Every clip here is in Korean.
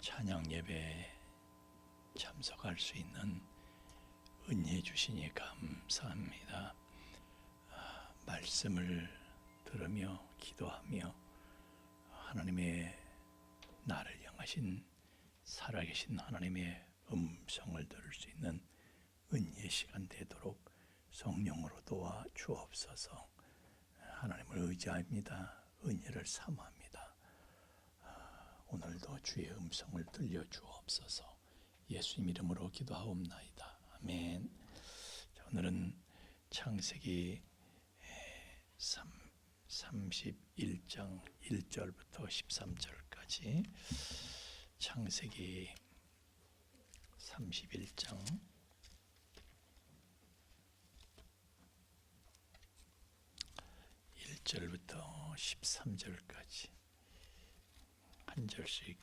찬양 예배에 참석할 수 있는 은혜 주시니 감사합니다. 말씀을 들으며 기도하며 하나님의 나를 향하신 살아계신 하나님의 음성을 들을 수 있는 은혜의 시간 되도록 성령으로 도와 주옵소서. 하나님을 의지합니다. 은혜를 사모합니다. 오늘도 주의 음성을 들려주옵소서. 예수님 이름으로 기도하옵나이다. 아멘. 자, 오늘은 창세기 31장 1절부터 13절까지 창세기 31장 1절부터 13절까지 한 절씩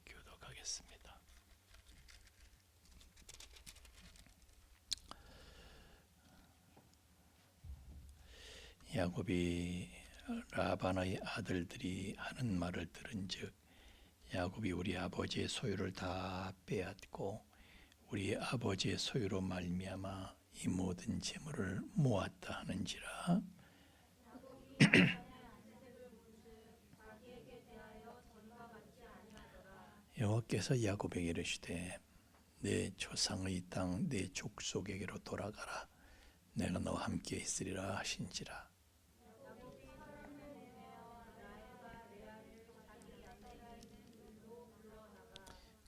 교독하겠습니다. 야곱이 라반의 아들들이 하는 말을 들은즉 야곱이 우리 아버지의 소유를 다 빼앗고 우리 아버지의 소유로 말미암아 이 모든 재물을 모았다 하는지라. 여호와께서 야곱에게 이르시되 내 조상의 땅 내 족속에게로 돌아가라. 내가 너와 함께 있으리라 하신지라.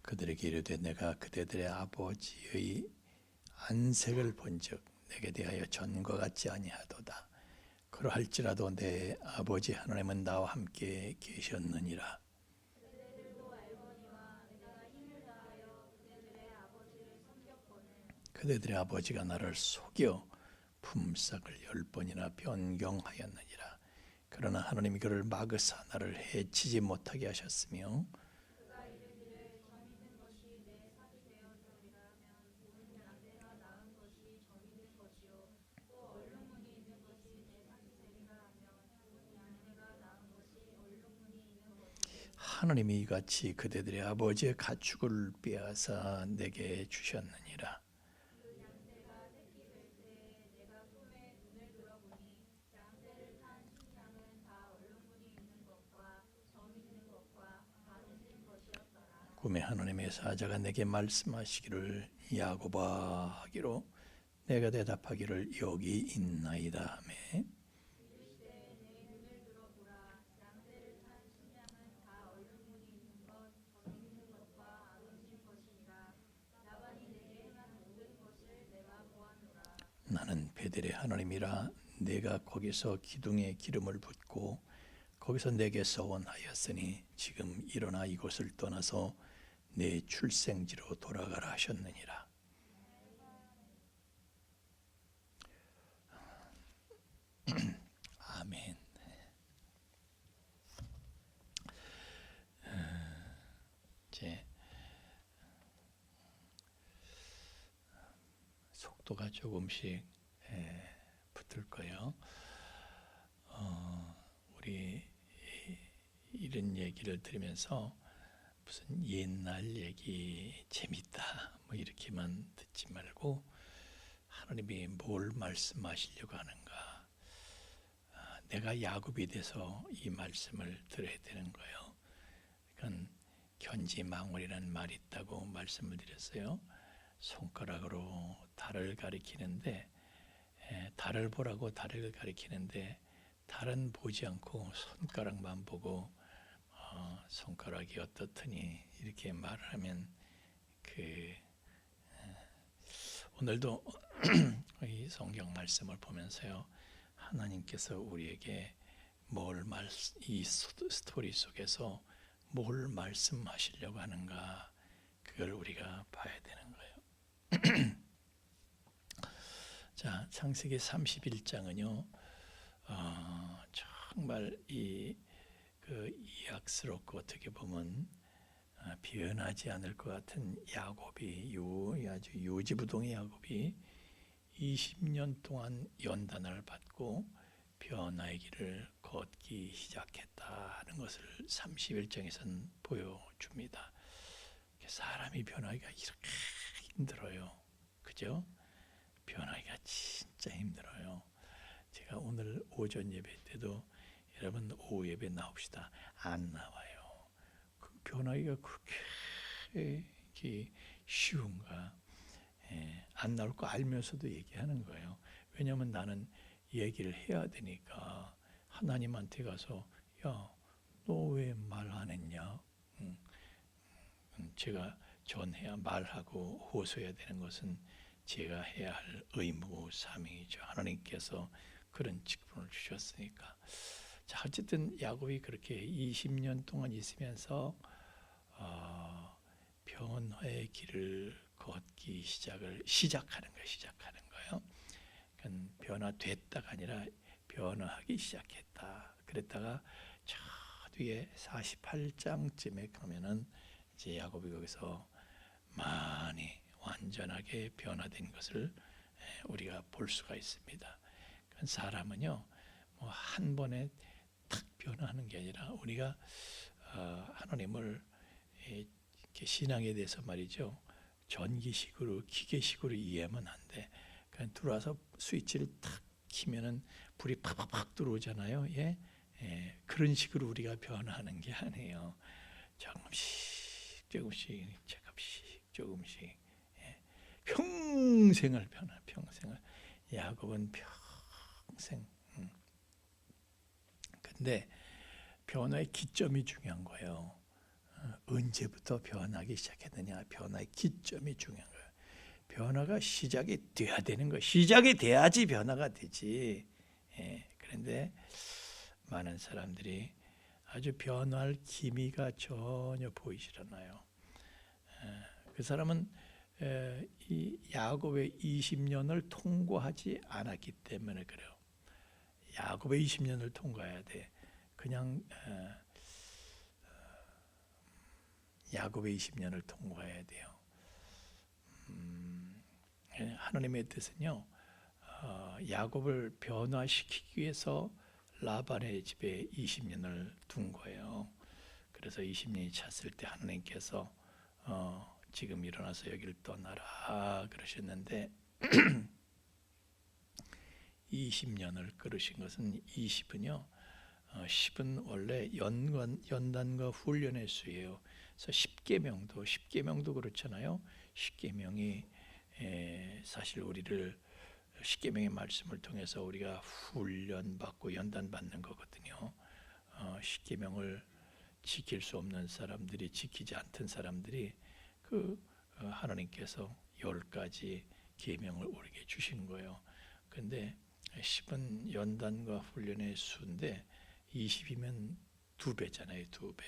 그들에게 이르되 내가 그대들의 아버지의 안색을 본즉 내게 대하여 전과 같지 아니하도다. 그러할지라도 내 아버지 하나님은 나와 함께 계셨느니라. 그대들의 아버지가 나를 속여 품삯을 10번이나 변경하였느니라. 그러나 하나님이 그를 막으사 나를 해치지 못하게 하셨으며 하나님이 이같이 그대들의 아버지의 가축을 빼앗아 내게 주셨느니라. 꿈에 하나님의 사자가 내게 말씀하시기를 야곱아 하기로 내가 대답하기를 여기 있나이다 하매 나는 베델의 하나님이라 내가 거기서 기둥에 기름을 붓고 거기서 내게 서원하였으니 지금 일어나 이곳을 떠나서 내 출생지로 돌아가라 하셨느니라. 아멘. 이제 속도가 조금씩 붙을 거예요. 우리 이런 얘기를 들으면서 무슨 옛날 얘기 재밌다 뭐 이렇게만 듣지 말고 하나님이 뭘 말씀하시려고 하는가. 내가 야곱이 돼서 이 말씀을 들어야 되는 거예요. 그러니까 견지망울이라는 말이 있다고 말씀을 드렸어요. 손가락으로 달을 가리키는데 달을 보라고 달을 가리키는데 달은 보지 않고 손가락만 보고 손가락이 어떻더니 이렇게 말을 하면 오늘도 이 성경 말씀을 보면서요 하나님께서 우리에게 이 스토리 속에서 뭘 말씀하시려고 하는가 그걸 우리가 봐야 되는 거예요. 자, 창세기 31장은요 정말 이악스럽고 어떻게 보면 변하지 않을 것 같은 야곱이 아주 요지부동의 야곱이 20년 동안 연단을 받고 변화의 길을 걷기 시작했다는 것을 31장에서는 보여줍니다. 사람이 변하기가 이렇게 힘들어요. 그죠? 변하기가 진짜 힘들어요. 제가 오늘 오전 예배 때도 여러분 오후 예배 나옵시다. 안 나와요. 그 변하기가 그렇게 쉬운가? 안 나올 거 알면서도 얘기하는 거예요. 왜냐하면 나는 얘기를 해야 되니까 하나님한테 가서 야, 너 왜 말 안 했냐? 제가 전해야 말하고 호소해야 되는 것은 제가 해야 할 의무 사명이죠. 하나님께서 그런 직분을 주셨으니까. 자, 어쨌든 야곱이 그렇게 20년 동안 있으면서 변화의 길을 걷기 시작하는 거예요. 그러니까 변화됐다가 아니라 변화하기 시작했다. 그랬다가 저 뒤에 48장쯤에 가면은 이제 야곱이 거기서 많이 완전하게 변화된 것을 우리가 볼 수가 있습니다. 사람은요, 뭐 한 번에 탁 변화하는 게 아니라 우리가 하나님을 이렇게 신앙에 대해서 말이죠, 전기식으로 기계식으로 이해하면 안 돼. 그냥 들어와서 스위치를 탁 키면은 불이 팍팍팍 들어오잖아요. 예? 그런 식으로 우리가 변화하는 게 아니에요. 조금씩 평생을 변화. 평생을. 야곱은 평생. 근데 변화의 기점이 중요한 거예요. 언제부터 변하기 시작했느냐, 변화의 기점이 중요한 거예요. 변화가 시작이 돼야 되는 거예요. 시작이 돼야지 변화가 되지. 그런데 많은 사람들이 아주 변화할 기미가 전혀 보이질 않아요. 그 사람은 이 야곱의 20년을 통과하지 않았기 때문에 그래요. 야곱의 20년을 통과해야 돼. 그냥 야곱의 20년을 통과해야 돼요. 하나님의 뜻은요, 야곱을 변화시키기 위해서 라반의 집에 20년을 둔 거예요. 그래서 20년이 찼을 때 하나님께서 지금 일어나서 여기를 떠나라 그러셨는데 20년을 끌으신 것은 20은요, 10은 원래 연단과 훈련의 수예요. 그래서 10계명도 그렇잖아요. 10계명이 사실 우리를 10계명의 말씀을 통해서 우리가 훈련받고 연단받는 거거든요. 10계명을 지킬 수 없는 사람들이, 지키지 않던 사람들이 그 하나님께서 10가지 계명을 우리에게 주신 거예요. 근데 10은 연단과 훈련의 수인데 20이면 2배잖아요. 2배.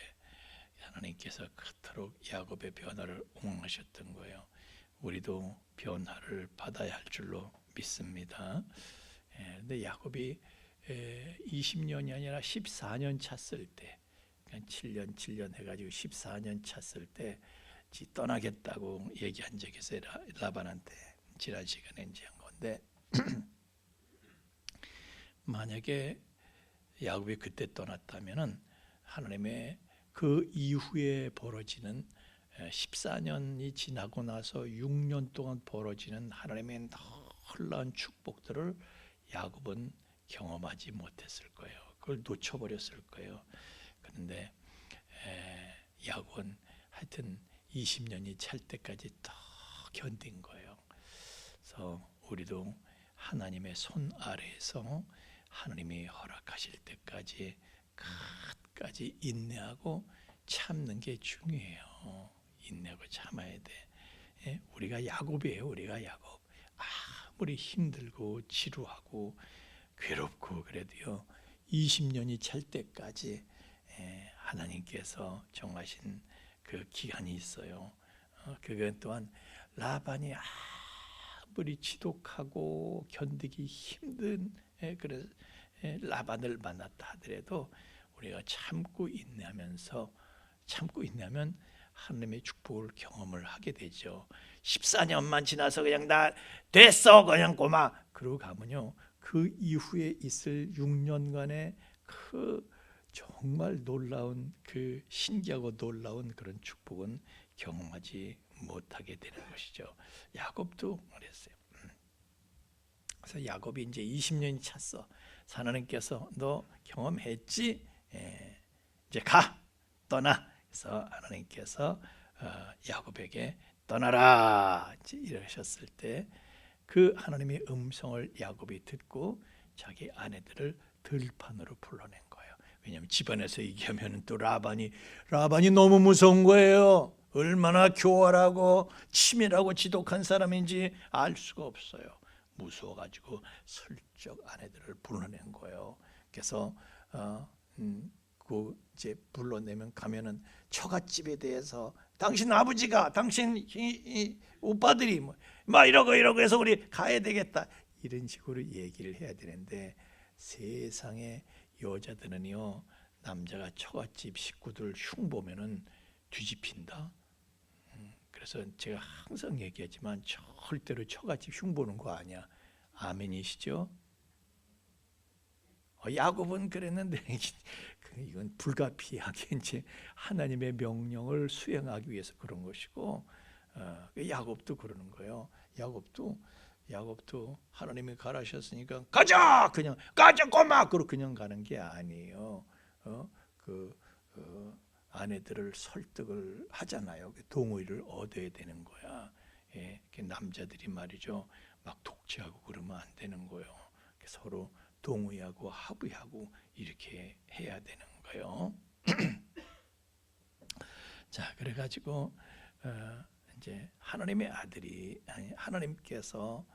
하나님께서 그토록 야곱의 변화를 옹호하셨던 거예요. 우리도 변화를 받아야 할 줄로 믿습니다. 근데 야곱이 20년이 아니라 14년 찼을 때, 그러니까 7년 해가지고 14년 찼을 때 떠나겠다고 얘기한 적이 있어요. 라반한테 지난 시간에 이제 한 건데 만약에 야곱이 그때 떠났다면은 하나님의 그 이후에 벌어지는 14년이 지나고 나서 6년 동안 벌어지는 하나님의 놀라운 축복들을 야곱은 경험하지 못했을 거예요. 그걸 놓쳐버렸을 거예요. 그런데 야곱은 하여튼 20년이 찰 때까지 더 견딘 거예요. 그래서 우리도 하나님의 손 아래에서 하나님이 허락하실 때까지 끝까지 인내하고 참는 게 중요해요. 인내하고 참아야 돼. 우리가 야곱이에요. 우리가 야곱. 아무리 힘들고 지루하고 괴롭고 그래도요, 20년이 찰 때까지 하나님께서 정하신 그 기간이 있어요. 그건 또한 라반이 아무리 지독하고 견디기 힘든 그래서 라반을 만났다 하더라도 우리가 참고 인내하면 하나님의 축복을 경험을 하게 되죠. 14년만 지나서 그냥 나 됐어 그냥 고마 그러고 가면요, 그 이후에 있을 6년간의 그 정말 놀라운 그 신기하고 놀라운 그런 축복은 경험하지 못하게 되는 것이죠. 야곱도 그랬어요. 그래서 야곱이 이제 20년이 찼어. 하나님께서 너 경험했지? 이제 가 떠나. 그래서 하나님께서 야곱에게 떠나라 이러셨을 때 그 하나님의 음성을 야곱이 듣고 자기 아내들을 들판으로 불러낸 거예요. 왜냐하면 집안에서 얘기하면 또 라반이 너무 무서운 거예요. 얼마나 교활하고 치밀하고 지독한 사람인지 알 수가 없어요. 무서워가지고 슬쩍 아내들을 불러낸 거예요. 그래서 그 이제 불러내면 가면은 처갓집에 대해서 당신 아버지가 당신 이 오빠들이 막 이러고 해서 우리 가야 되겠다 이런 식으로 얘기를 해야 되는데 세상에 여자들은요 남자가 처갓집 식구들 흉보면은 뒤집힌다. 그래서 제가 항상 얘기하지만 절대로 처갓집 흉보는 거 아니야. 아멘이시죠? 야곱은 그랬는데 이건 불가피하게 이제 하나님의 명령을 수행하기 위해서 그런 것이고 야곱도 그러는 거예요. 야곱도 하나님이 가라셨으니까 가자 그냥 가자 꼬마 그러 그냥 가는 게 아니에요. 아내들을 설득을 하잖아요. 동의를 얻어야 되는 거야. 남자들이 말이죠. 막 독재하고 그러면 안 되는 거예요. 서로 동의하고 합의하고 이렇게 해야 되는 거예요. 자, 그래가지고 이제 하나님의 아들이 하나님께서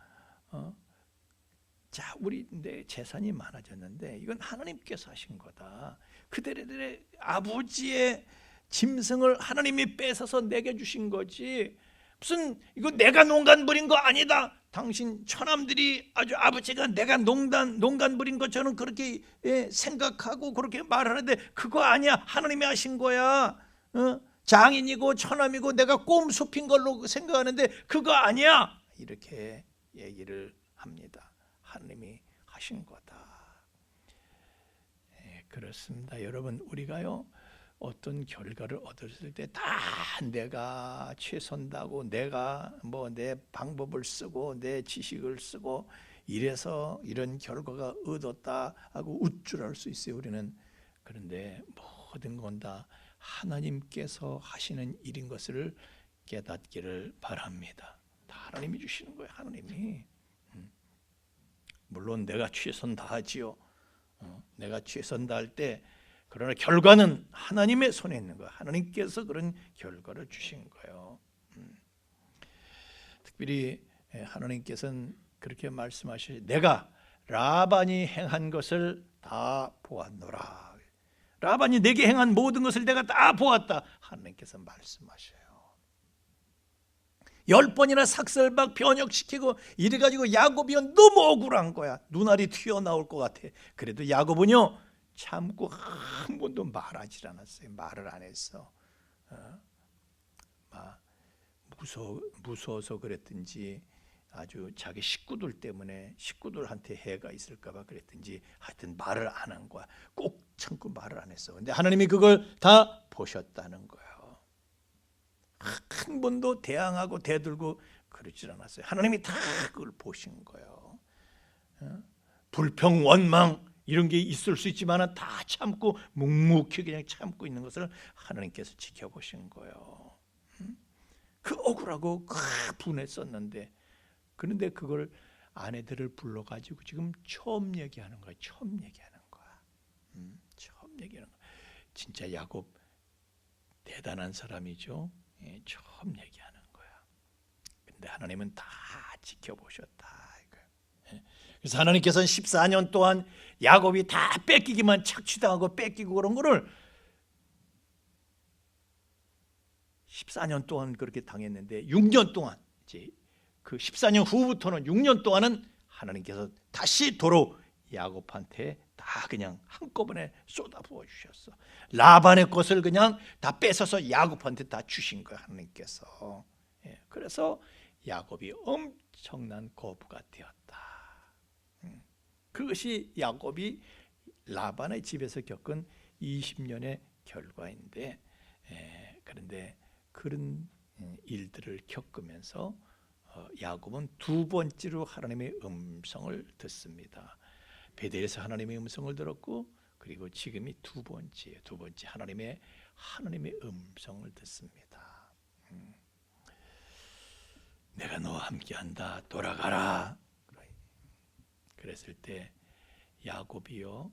자, 우리 내 재산이 많아졌는데 이건 하나님께서 하신 거다. 그들의 아버지의 짐승을 하나님이 뺏어서 내게 주신 거지. 무슨 이거 내가 농간 부린 거 아니다. 당신 처남들이 아주 아버지가 내가 농간 부린 것처럼 그렇게 생각하고 그렇게 말하는데 그거 아니야. 하나님이 하신 거야. 장인이고 처남이고 내가 꼼수핀 걸로 생각하는데 그거 아니야. 이렇게 얘기를 합니다. 하나님이 하신 거다. 그렇습니다. 여러분 우리가요 어떤 결과를 얻었을 때 다 내가 최선다고 내가 뭐 내 방법을 쓰고 내 지식을 쓰고 이래서 이런 결과가 얻었다 하고 우쭐할 수 있어요. 우리는. 그런데 모든 건 다 하나님께서 하시는 일인 것을 깨닫기를 바랍니다. 다 하나님이 주시는 거예요. 하나님이. 물론 내가 최선 다하지요. 내가 최선 다할 때 그러나 결과는 하나님의 손에 있는 거예요. 하나님께서 그런 결과를 주신 거예요. 특별히 하나님께서는 그렇게 말씀하시죠. 내가 라반이 행한 것을 다 보았노라. 라반이 내게 행한 모든 것을 내가 다 보았다. 하나님께서 말씀하셔요. 10번이나 삭설박 변역시키고 이래가지고 야곱이 너무 억울한 거야. 눈알이 튀어나올 것 같아. 그래도 야곱은요 참고 한 번도 말하지 않았어요. 말을 안 했어. 무서워서 그랬든지 아주 자기 식구들 때문에 식구들한테 해가 있을까 봐 그랬든지 하여튼 말을 안 한 거야. 꼭 참고 말을 안 했어. 근데 하나님이 그걸 다 보셨다는 거예요. 한 번도 대항하고 대들고 그러질 않았어요. 하나님이 다 그걸 보신 거예요. 불평, 원망 이런 게 있을 수 있지만 다 참고 묵묵히 그냥 참고 있는 것을 하나님께서 지켜보신 거예요. 그 억울하고 분했었는데 그런데 그걸 아내들을 불러가지고 지금 처음 얘기하는 거야. 처음 얘기하는 거야. 처음 얘기하는 거야. 진짜 야곱 대단한 사람이죠. 처음 얘기하는 거야. 근데 하나님은 다 지켜보셨다. 그래서 하나님께서는 14년 동안 야곱이 다 뺏기기만 착취당하고 뺏기고 그런 거를 14년 동안 그렇게 당했는데 6년 동안 이제 그 14년 후부터는 6년 동안은 하나님께서 다시 도로 야곱한테 다 그냥 한꺼번에 쏟아부어 주셨어. 라반의 것을 그냥 다 뺏어서 야곱한테 다 주신 거야 하나님께서. 그래서 야곱이 엄청난 거부가 되었다. 그것이 야곱이 라반의 집에서 겪은 20년의 결과인데, 그런데 그런 일들을 겪으면서 야곱은 두 번째로 하나님의 음성을 듣습니다. 베델에서 하나님의 음성을 들었고, 그리고 지금이 두 번째 하나님의 음성을 듣습니다. 내가 너와 함께한다. 돌아가라. 그랬을 때 야곱이요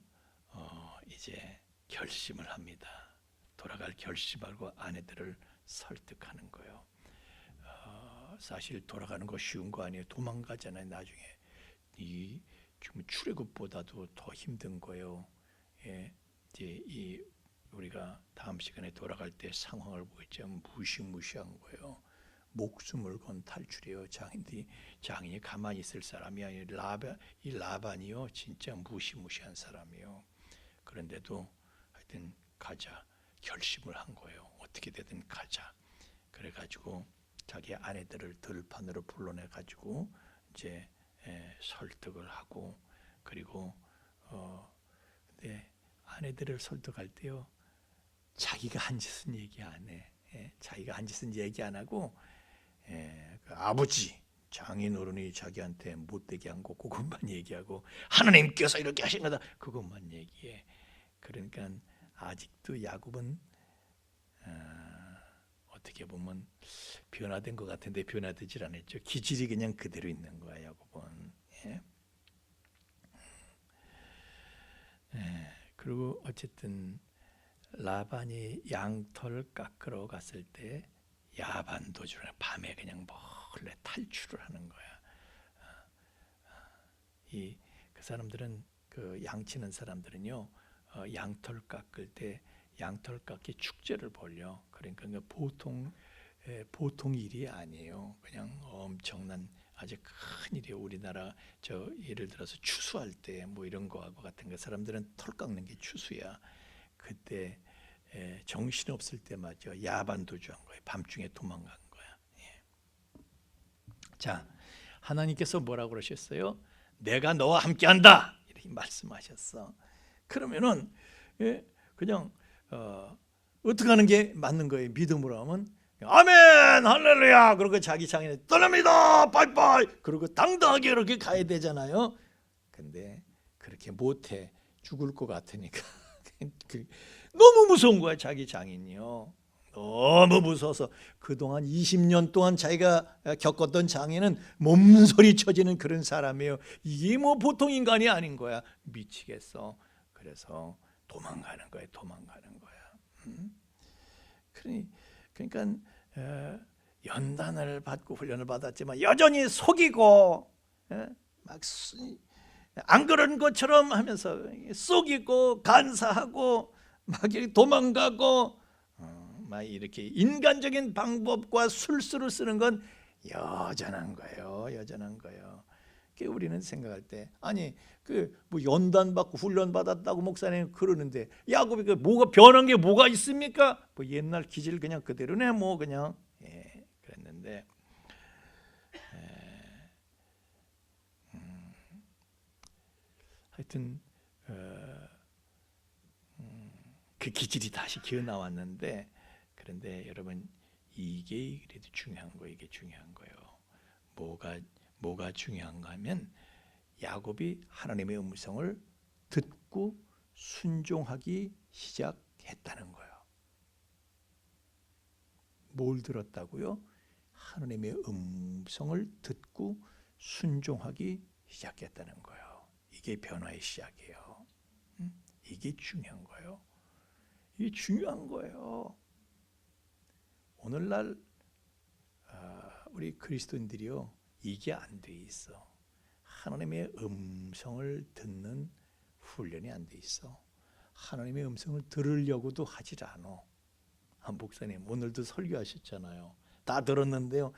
이제 결심을 합니다. 돌아갈 결심하고 아내들을 설득하는 거예요. 사실 돌아가는 거 쉬운 거 아니에요. 도망가잖아요. 나중에 이 지금 출애굽보다도 더 힘든 거예요. 이제 이 우리가 다음 시간에 돌아갈 때 상황을 보겠지만 무시무시한 거예요. 목숨을 건 탈출이에요. 장인이 가만히 있을 사람이 아니라 이 라반이요 진짜 무시무시한 사람이에요. 그런데도 하여튼 가자 결심을 한 거예요. 어떻게 되든 가자. 그래가지고 자기 아내들을 들판으로 불러내가지고 이제 설득을 하고, 그리고 근데 아내들을 설득할 때요 자기가 한 짓은 얘기 안 해. 자기가 한 짓은 얘기 안 하고 그 아버지 장인 어른이 자기한테 못되게 한 거 그것만 얘기하고, 하나님께서 이렇게 하신 거다 그것만 얘기해. 그러니까 아직도 야곱은 어떻게 보면 변화된 것 같은데 변화되질 않았죠. 기질이 그냥 그대로 있는 거야 야곱은. 그리고 어쨌든 라반이 양털 깎으러 갔을 때 야반 도주를 밤에 그냥 몰래 탈출을 하는 거야. 그 사람들은 그 양치는 사람들은요 양털 깎을 때 양털 깎기 축제를 벌려. 그러니까 보통 일이 아니에요. 그냥 엄청난 아주 큰 일이에요. 우리나라 예를 들어서 추수할 때 뭐 이런 거하고 같은 거 사람들은 털 깎는 게 추수야. 그때 정신 없을 때 맞죠. 야반 도주한 거예요. 밤중에 도망간 거야. 자, 하나님께서 뭐라고 그러셨어요? 내가 너와 함께한다 이렇게 말씀하셨어. 그러면은 그냥 어떻게 하는 게 맞는 거예요? 믿음으로 하면 아멘 할렐루야 그러고 자기 장인에 떠납니다 빠이빠이 그러고 당당하게 이렇게 가야 되잖아요. 근데 그렇게 못해. 죽을 것 같으니까 너무 무서운 거야. 자기 장인이요 너무 무서워서 그동안 20년 동안 자기가 겪었던 장애는 몸소리 쳐지는 그런 사람이에요. 이게 뭐 보통 인간이 아닌 거야. 미치겠어. 그래서 도망가는 거야. 그러니까 연단을 받고 훈련을 받았지만 여전히 속이고 막 안 그런 것처럼 하면서 속이고 간사하고 막 도망가고 막 이렇게 인간적인 방법과 술수를 쓰는 건 여전한 거예요. 우리는 생각할 때 아니 뭐 연단 받고 훈련 받았다고 목사님 그러는데 야곱이 뭐가 변한 게 뭐가 있습니까? 뭐 옛날 기질 그냥 그대로네 뭐 그냥 그랬는데 하여튼 그 기질이 다시 기어 나왔는데 그런데 여러분 이게 그래도 중요한 거예요. 이게 중요한 거예요. 뭐가 중요한가 하면 야곱이 하나님의 음성을 듣고 순종하기 시작했다는 거예요. 뭘 들었다고요? 하나님의 음성을 듣고 순종하기 시작했다는 거예요. 이게 변화의 시작이에요. 이게 중요한 거예요. 이게 중요한 거예요. 오늘날 우리 그리스도인들이요 이게 안 돼 있어. 하나님의 음성을 듣는 훈련이 안 돼 있어. 하나님의 음성을 들으려고도 하질 않아. 목사님 오늘도 설교하셨잖아요. 다 들었는데요.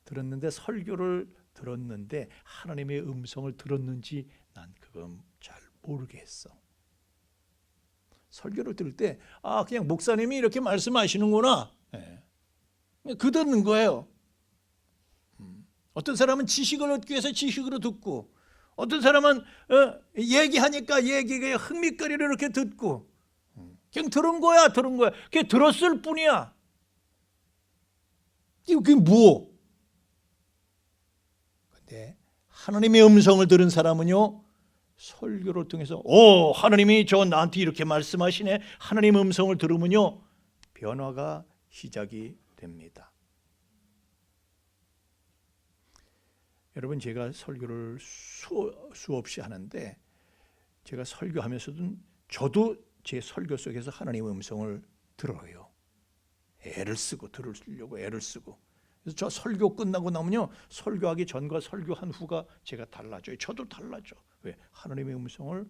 들었는데 설교를 들었는데 하나님의 음성을 들었는지 난 그건 잘 모르겠어. 설교를 들을 때 그냥 목사님이 이렇게 말씀하시는구나. 그 듣는 거예요. 어떤 사람은 지식을 얻기 위해서 지식으로 듣고 어떤 사람은 얘기하니까 얘기가 흥미거리를 이렇게 듣고 그냥 들은 거야. 그냥 들었을 뿐이야. 이게 뭐? 근데 하나님의 음성을 들은 사람은요, 설교를 통해서 하나님이 나한테 이렇게 말씀하시네. 하나님의 음성을 들으면요, 변화가 시작이 됩니다. 여러분, 제가 설교를 수없이 하는데 제가 설교하면서도 저도 제 설교 속에서 하나님의 음성을 들어요. 애를 쓰고 들으려고 애를 쓰고. 그래서 저 설교 끝나고 나면요, 설교하기 전과 설교한 후가 제가 달라져요. 저도 달라져. 왜? 하나님의 음성을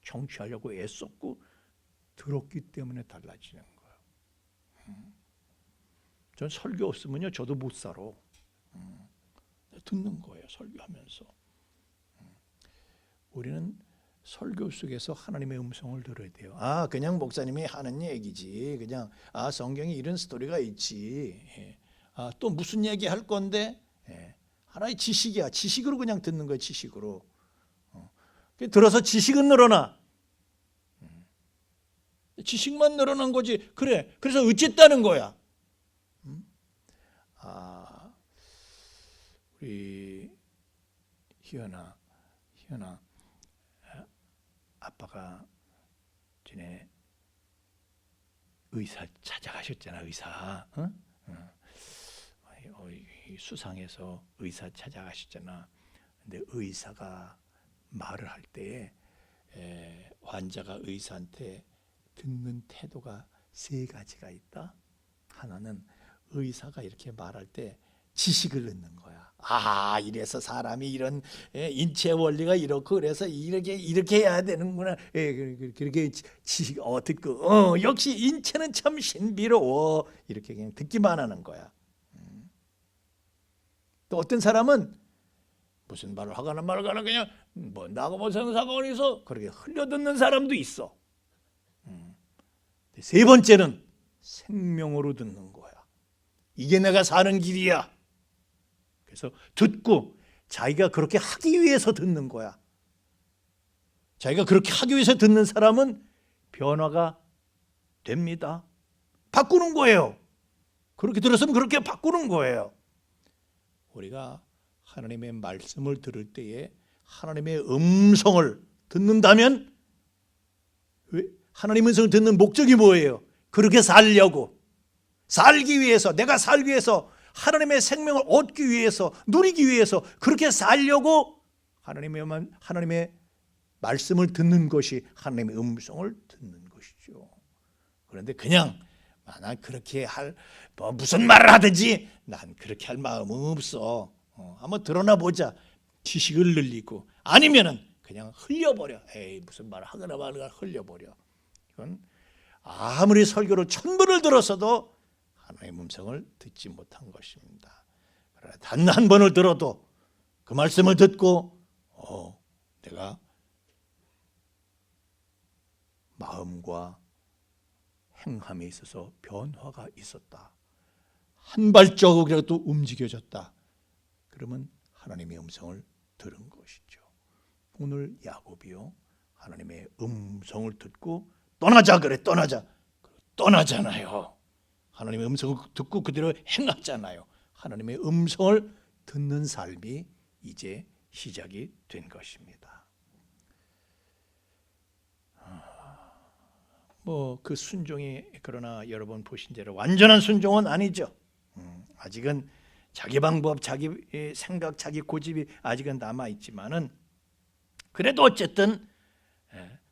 청취하려고 애썼고 들었기 때문에 달라지는 거예요. 전 설교 없으면요, 저도 못 살아. 듣는 거예요, 설교하면서. 우리는 설교 속에서 하나님의 음성을 들어야 돼요. 그냥 목사님이 하는 얘기지. 그냥 성경에 이런 스토리가 있지. 또 무슨 얘기 할 건데? 하나의 지식이야. 지식으로 그냥 듣는 거예요, 지식으로. 들어서 지식은 늘어나. 지식만 늘어난 거지. 그래. 그래서 어쨌다는 거야. 우리 희연아, 아빠가 전에 의사 찾아가셨잖아. 의사. 수상해서 의사 찾아가셨잖아. 근데 의사가 말을 할 때에 환자가 의사한테 듣는 태도가 세 가지가 있다. 하나는 의사가 이렇게 말할 때 지식을 넣는 거야. 이래서 사람이 이런 인체 원리가 이렇고 그래서 이렇게 해야 되는구나. 그렇게 지식 듣고 역시 인체는 참 신비로워. 이렇게 그냥 듣기만 하는 거야. 또 어떤 사람은 무슨 말을 하거나 말거나 그냥 나하고 무슨 상관이 있어. 그렇게 흘려듣는 사람도 있어. 세 번째는 생명으로 듣는 거야. 이게 내가 사는 길이야. 그래서 듣고 자기가 그렇게 하기 위해서 듣는 거야. 자기가 그렇게 하기 위해서 듣는 사람은 변화가 됩니다. 바꾸는 거예요. 그렇게 들었으면 그렇게 바꾸는 거예요. 우리가 하나님의 말씀을 들을 때에 하나님의 음성을 듣는다면, 하나님의 음성을 듣는 목적이 뭐예요? 그렇게 살기 위해서, 내가 살기 위해서, 하나님의 생명을 얻기 위해서, 누리기 위해서 그렇게 살려고 하나님의 말씀을 듣는 것이 하나님의 음성을 듣는 것이죠. 그런데 그냥 난 그렇게 무슨 말을 하든지 난 그렇게 할 마음은 없어. 한번 드러나 보자. 지식을 늘리고 아니면은 그냥 흘려버려. 무슨 말을 하거나 말거나 흘려버려. 이건 아무리 설교를 1000번을 들었어도 하나님의 음성을 듣지 못한 것입니다. 그러나 단 한 번을 들어도 그 말씀을 듣고 내가 마음과 행함에 있어서 변화가 있었다. 한 발자국이라도 움직여졌다. 그러면 하나님의 음성을 들은 것이죠. 오늘 야곱이요, 하나님의 음성을 듣고 떠나자 그래. 떠나잖아요. 하나님의 음성을 듣고 그대로 행하잖아요. 하나님의 음성을 듣는 삶이 이제 시작이 된 것입니다. 그 순종이, 그러나 여러분 보신 대로 완전한 순종은 아니죠. 아직은 자기 방법, 자기 생각, 자기 고집이 아직은 남아 있지만은, 그래도 어쨌든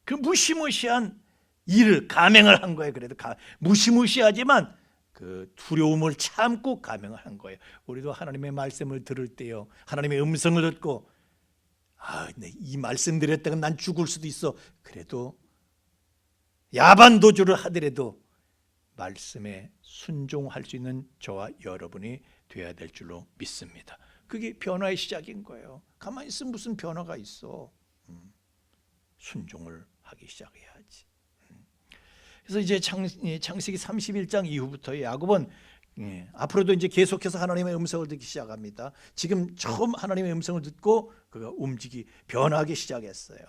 그 무시무시한 일을 감행을 한 거예요. 그래도 무시무시하지만 그 두려움을 참고 감행을 한 거예요. 우리도 하나님의 말씀을 들을 때요, 하나님의 음성을 듣고 이 말씀 드렸다가 난 죽을 수도 있어. 그래도 야반도주를 하더라도 말씀에 순종할 수 있는 저와 여러분이 되어야 될 줄로 믿습니다. 그게 변화의 시작인 거예요. 가만히 있으면 무슨 변화가 있어. 순종을 하기 시작해야지. 그래서 이제 창세기 31장 이후부터 야곱은 앞으로도 이제 계속해서 하나님의 음성을 듣기 시작합니다. 지금 처음 하나님의 음성을 듣고 그가 변하기 시작했어요.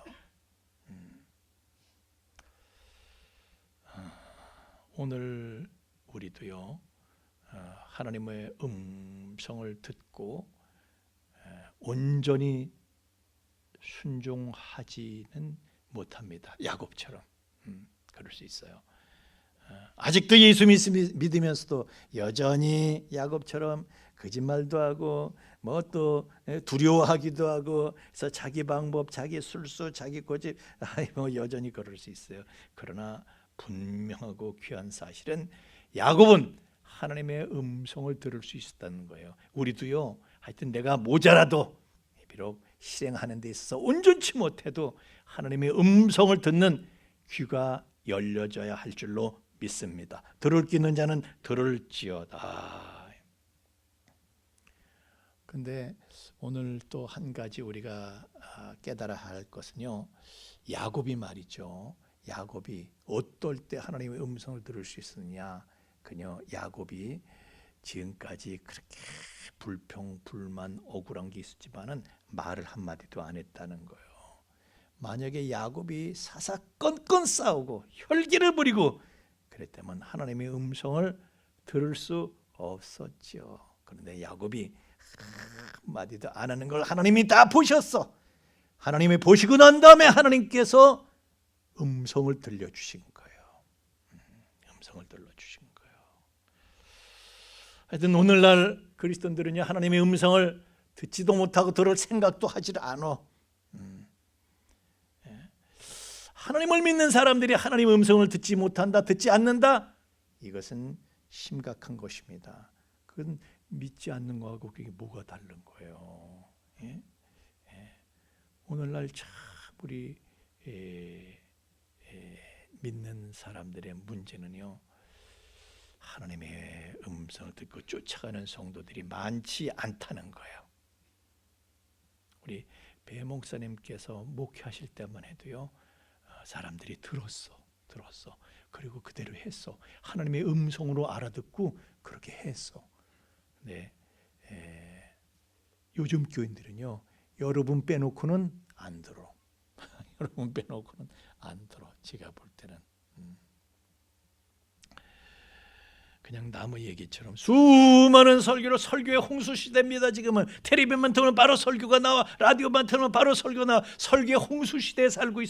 오늘 우리도요, 하나님의 음성을 듣고 온전히 순종하지는 못합니다. 야곱처럼 그럴 수 있어요. 아직도 예수 믿으면서도 여전히 야곱처럼 거짓말도 하고 뭐 또 두려워하기도 하고 그래서 자기 방법, 자기 술수, 자기 고집 뭐 여전히 그럴 수 있어요. 그러나 분명하고 귀한 사실은 야곱은 하나님의 음성을 들을 수 있었다는 거예요. 우리도요, 하여튼 내가 모자라도 비록 실행하는 데 있어서 온전치 못해도 하나님의 음성을 듣는 귀가 열려져야 할 줄로 믿습니다. 들을 기 있는 자는 들을지어다. 근데 오늘 또 한 가지 우리가 깨달아야 할 것은요, 야곱이 말이죠. 야곱이 어떨 때 하나님의 음성을 들을 수 있느냐? 그녀 야곱이 지금까지 그렇게 불평, 불만, 억울한 게 있었지만은 말을 한마디도 안 했다는 거예요. 만약에 야곱이 사사건건 싸우고 혈기를 부리고 그랬다면 하나님의 음성을 들을 수 없었죠. 그런데 야곱이 한마디도 안 하는 걸 하나님이 다 보셨어. 하나님이 보시고 난 다음에 하나님께서 음성을 들려주신 거예요. 음성을 들려주신 거예요. 하여튼 오늘날 그리스도인들은요, 하나님의 음성을 듣지도 못하고 들을 생각도 하질 않아. 하나님을 믿는 사람들이 하나님의 음성을 듣지 못한다, 듣지 않는다, 이것은 심각한 것입니다. 그건 믿지 않는 거하고 그게 뭐가 다른 거예요. 오늘날 참 우리 믿는 사람들의 문제는요, 하나님의 음성을 듣고 쫓아가는 성도들이 많지 않다는 거예요. 우리 배 목사님께서 목회하실 때만 해도요, 사람들이 들었어. 그리고 그대로 했어. 하나님의 음성으로 알아듣고 그렇게 했어. 네, 요즘 교인들은요, 여러분 빼놓고는 안 들어. 여러분 빼놓고는 안 들어. 제가 볼 때는 그냥 나무 얘기처럼 수많은 설교로, 설교의 홍수 시대입니다. 지금은 텔레비전만 틀면 바로 설교가 나와, 라디오만 틀면 바로 설교가 나와. 설교의 홍수 시대에 살고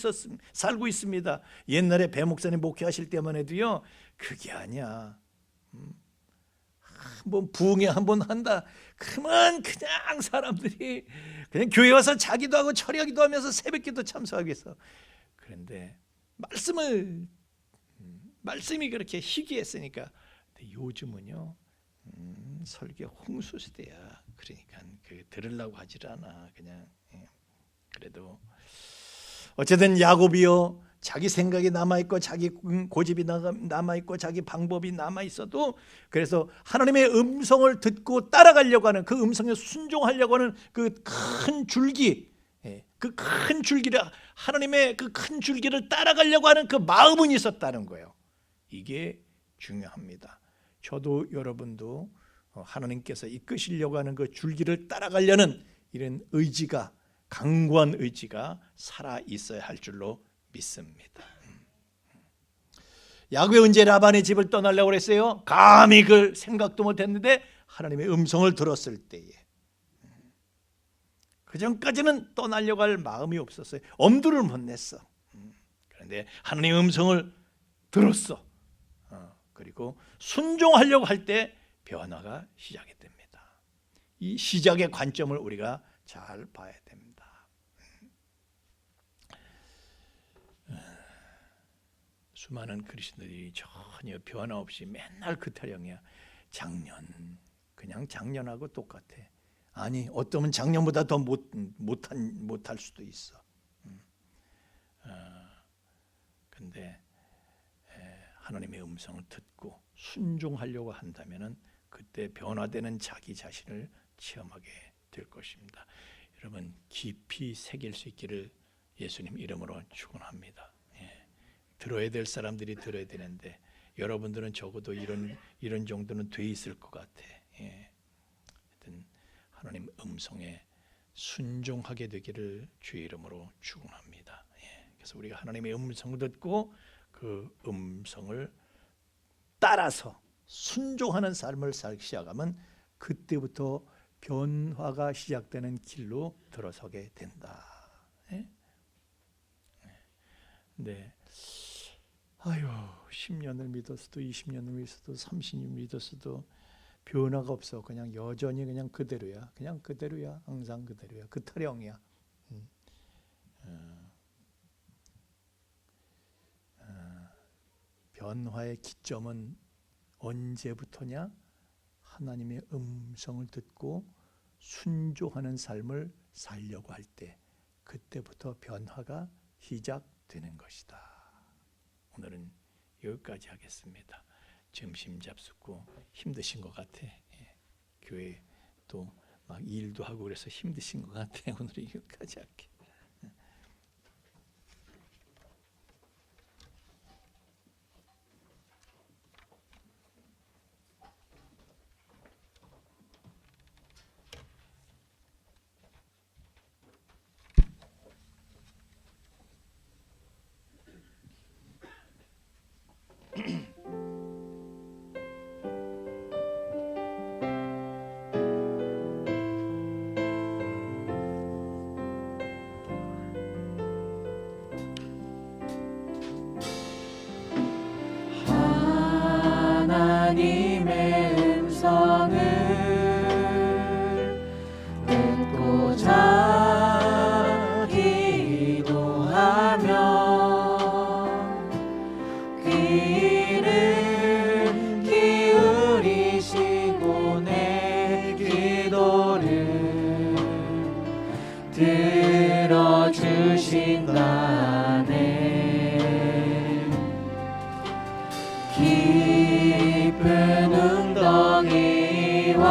있습니다. 옛날에 배 목사님 목회하실 때만 해도요, 그게 아니야. 한번 부흥회 한번 한다 그러면 그냥 사람들이 그냥 교회 와서 자기도 하고 철야기도 하면서 새벽기도 참석하겠어. 그런데 말씀이 그렇게 희귀했으니까. 요즘은요, 설교 홍수 시대야. 그러니까 들으려고 하질 않아. 그냥 그래도 어쨌든 야곱이요, 자기 생각이 남아있고 자기 고집이 남아있고 자기 방법이 남아있어도, 그래서 하나님의 음성을 듣고 따라가려고 하는, 그 음성에 순종하려고 하는 그 큰 줄기, 그 큰 줄기를, 하나님의 그 큰 줄기를 따라가려고 하는 그 마음은 있었다는 거예요. 이게 중요합니다. 저도 여러분도 하나님께서 이끄시려고 하는 그 줄기를 따라가려는 이런 의지가, 강구한 의지가 살아 있어야 할 줄로 믿습니다. 야곱이 언제 라반의 집을 떠나려고 했어요? 감히 그 생각도 못했는데 하나님의 음성을 들었을 때에. 그 전까지는 떠나려고 할 마음이 없었어요. 엄두를 못 냈어. 그런데 하나님의 음성을 들었어. 그리고 순종하려고 할 때 변화가 시작이 됩니다. 이 시작의 관점을 우리가 잘 봐야 됩니다. 수많은 그리스도인들이 전혀 변화 없이 맨날 그 타령이야. 그냥 작년하고 똑같아. 아니, 어쩌면 작년보다 더 못할 수도 있어. 근데 하나님의 음성을 듣고 순종하려고 한다면은 그때 변화되는 자기 자신을 체험하게 될 것입니다. 여러분, 깊이 새길 수 있기를 예수님 이름으로 축원합니다. 들어야 될 사람들이 들어야 되는데 여러분들은 적어도 이런 정도는 돼 있을 것 같아. 예. 하여튼 하나님 음성에 순종하게 되기를 주의 이름으로 축원합니다. 예. 그래서 우리가 하나님의 음성을 듣고 그 음성을 따라서 순종하는 삶을 살기 시작하면 그때부터 변화가 시작되는 길로 들어서게 된다. 예? 네. 아유, 10년을 믿었어도 20년을 믿었어도 30년 믿었어도 변화가 없어. 그냥 여전히 그냥 그대로야. 그냥 그대로야. 항상 그대로야. 그 타령이야. 변화의 기점은 언제부터냐? 하나님의 음성을 듣고 순종하는 삶을 살려고 할 때, 그때부터 변화가 시작되는 것이다. 오늘은 여기까지 하겠습니다. 점심 잡숫고 힘드신 것 같아. 예. 교회 또 막 일도 하고 그래서 힘드신 것 같아. 오늘은 여기까지 할게. 하나님의 음성을 듣고자 기도하며 귀를 기울이시고 내 기도를 들어주신다네. 깊은 웅덩이와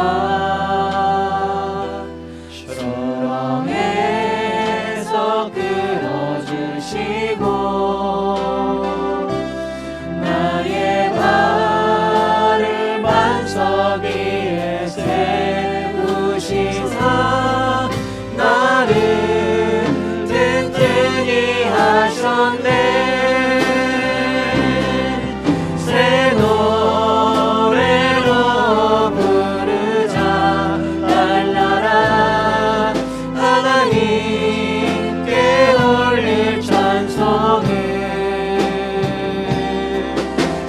수렁에서 끌어주시고 나의 발을 반석 위에 세우시사 나를 든든히 하셨네. 새 노래로 부르자 날라라. 하나님께 올릴 찬송을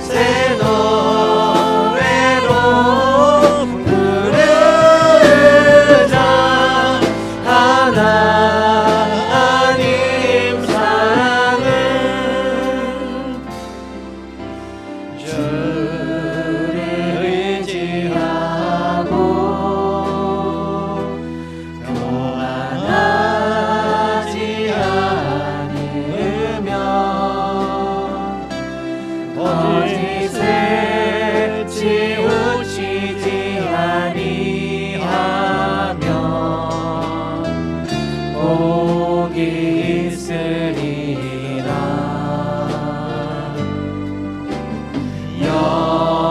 새 노래로 부르자. 하나님 사랑은 주를 의지하고 교만하지 않으며 거짓에 치우치지 아니하면 복이 있으리라.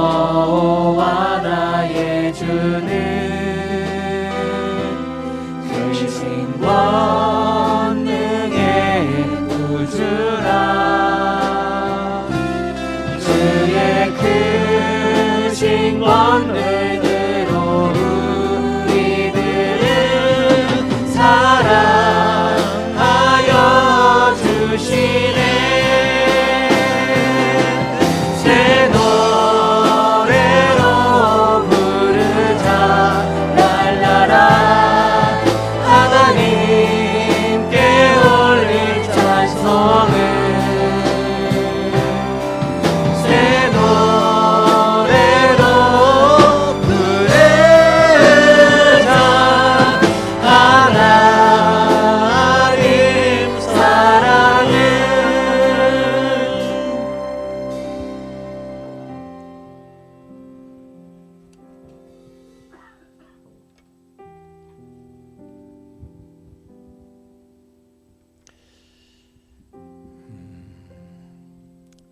여호와 나의 주는 크신 권능의 구주라. 주의 크신 권능으로 우리들은 사랑하여 주시네. 새 노래로 부르자 날라라. 하나님께 올릴 찬송을 새 노래로 부르자. 하나님 사랑은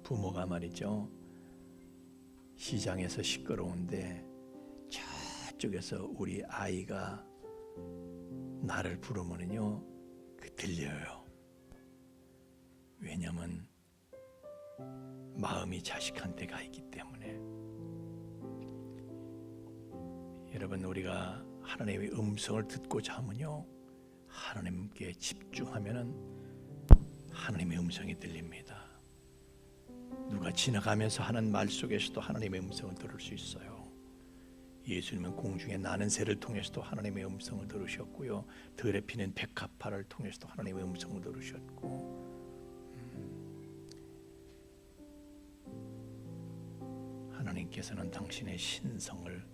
부모가 말이죠. 시장에서 시끄러운데 저쪽에서 우리 아이가 나를 부르면은요 들려요. 왜냐하면 마음이 자식한테 가 있기 때문에. 여러분, 우리가 하나님의 음성을 듣고자 하면요 하나님께 집중하면은 하나님의 음성이 들립니다. 누가 지나가면서 하는 말 속에서도 하나님의 음성을 들을 수 있어요. 예수님은 공중에 나는 새를 통해서도 하나님의 음성을 들으셨고요, 들에 피는 백합화를 통해서도 하나님의 음성을 들으셨고, 하나님께서는 당신의 신성을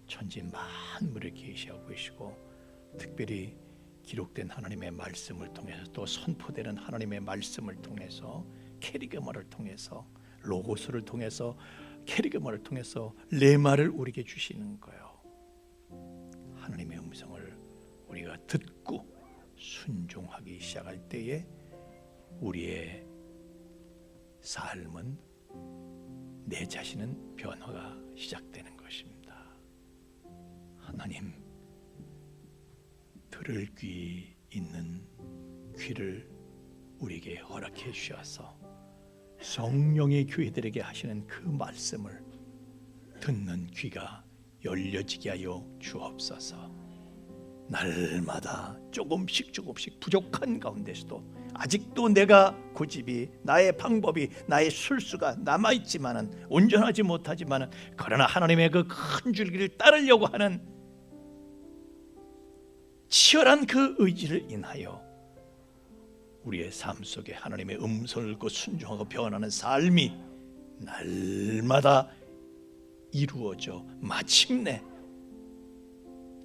천지 만물에 계시하고 계시고, 특별히 기록된 하나님의 말씀을 통해서 또 선포되는 하나님의 말씀을 통해서 캐리그마를 통해서 로고스를 통해서 캐리그마를 통해서 레마를 우리에게 주시는 거예요. 하나님의 음성을 우리가 듣고 순종하기 시작할 때에 우리의 삶은, 내 자신은 변화가 시작되는 것입니다. 하나님, 들을 귀 있는 귀를 우리에게 허락해 주셔서 성령의 교회들에게 하시는 그 말씀을 듣는 귀가 열려지게 하여 주옵소서. 날마다 조금씩 부족한 가운데서도 아직도 내가 고집이, 나의 방법이, 나의 술수가 남아있지만은, 온전하지 못하지만은, 그러나 하나님의 그 큰 줄기를 따르려고 하는 치열한 그 의지를 인하여 우리의 삶 속에 하나님의 음성을 듣고 순종하고 변하는 삶이 날마다 이루어져 마침내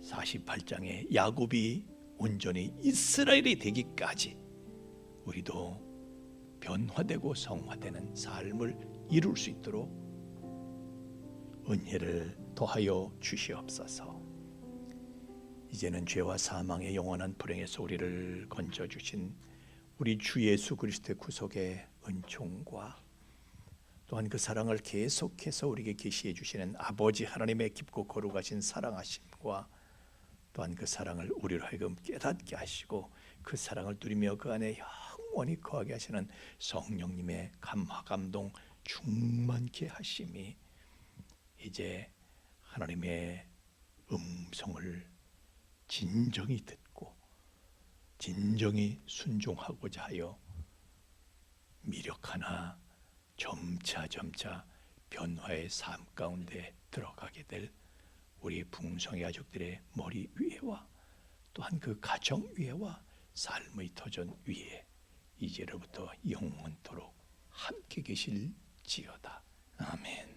48장의 야곱이 온전히 이스라엘이 되기까지 우리도 변화되고 성화되는 삶을 이룰 수 있도록 은혜를 더하여 주시옵소서. 이제는 죄와 사망의 영원한 불행에서 우리를 건져주신 우리 주 예수 그리스도의 구속의 은총과 또한 그 사랑을 계속해서 우리에게 계시해 주시는 아버지 하나님의 깊고 거룩하신 사랑하심과 또한 그 사랑을 우리로 하여금 깨닫게 하시고 그 사랑을 누리며 그 안에 영원히 거하게 하시는 성령님의 감화 감동 충만케 하심이 이제 하나님의 음성을 진정히 듣고 진정히 순종하고자 하여 미력 하나 점차 변화의 삶 가운데 들어가게 될 우리 풍성의 가족들의 머리 위에와 또한 그 가정 위에와 삶의 터전 위에 이제로부터 영원토록 함께 계실지어다. 아멘.